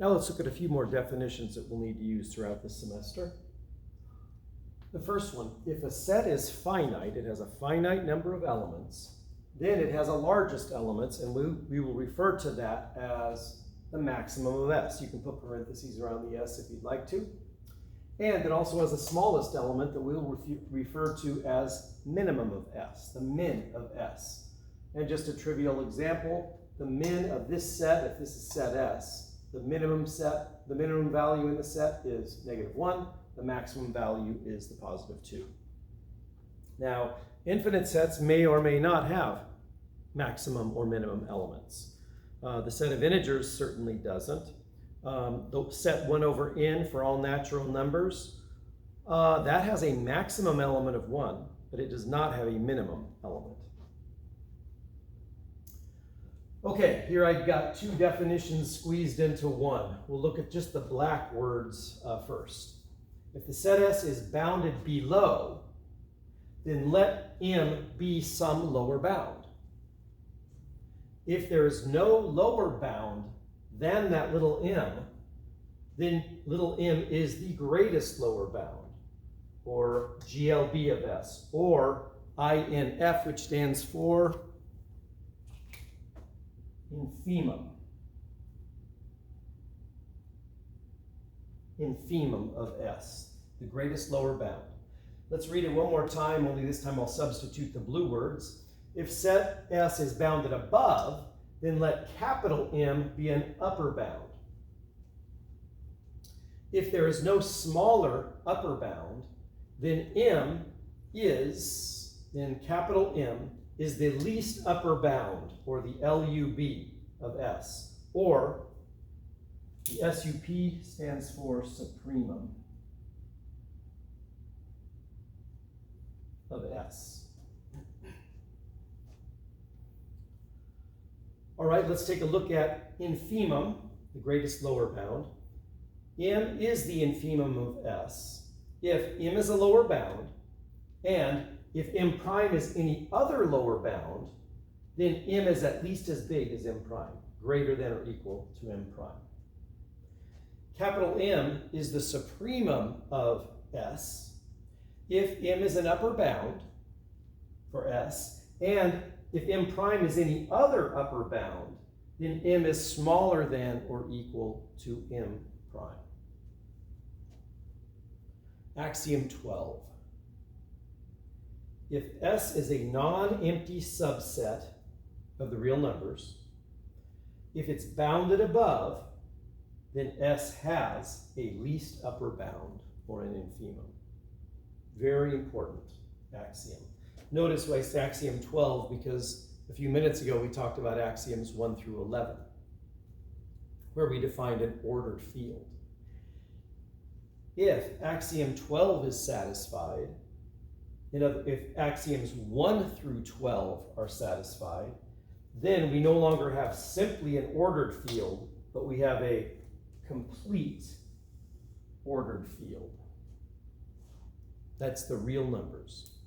Now let's look at a few more definitions that we'll need to use throughout this semester. The first one, if a set is finite, it has a finite number of elements, then it has a largest elements, and we will refer to that as the maximum of S. You can put parentheses around the S if you'd like to. And it also has the smallest element that we will refer to as minimum of S, the min of S. And just a trivial example, the min of this set, if this is set S, the minimum value in the set is -1, the maximum value is the +2. Now, infinite sets may or may not have maximum or minimum elements. The set of integers certainly doesn't. The set 1 over n for all natural numbers, that has a maximum element of 1, but it does not have a minimum element. Okay, here I've got two definitions squeezed into one. We'll look at just the black words first. If the set S is bounded below, then let M be some lower bound. If there is no lower bound than that little m, then little m is the greatest lower bound, or GLB of S, or INF, which stands for infimum. Infimum of S, the greatest lower bound. Let's read it one more time, only this time I'll substitute the blue words. If set S is bounded above, then let capital M be an upper bound. If there is no smaller upper bound, then capital M is the least upper bound, or the LUB of S, or the SUP stands for supremum of S. All right, let's take a look at infimum, the greatest lower bound. M is the infimum of S if M is a lower bound, and if M prime is any other lower bound, then M is at least as big as M prime, greater than or equal to M prime. Capital M is the supremum of S if M is an upper bound for S, and if M prime is any other upper bound, then M is smaller than or equal to M prime. Axiom 12. If S is a non-empty subset of the real numbers, if it's bounded above, then S has a least upper bound, or an infimum. Very important axiom. Notice why it's axiom 12, because a few minutes ago we talked about axioms 1 through 11, where we defined an ordered field. If axiom 12 is satisfied, if axioms 1 through 12 are satisfied, then we no longer have simply an ordered field, but we have a complete ordered field. That's the real numbers.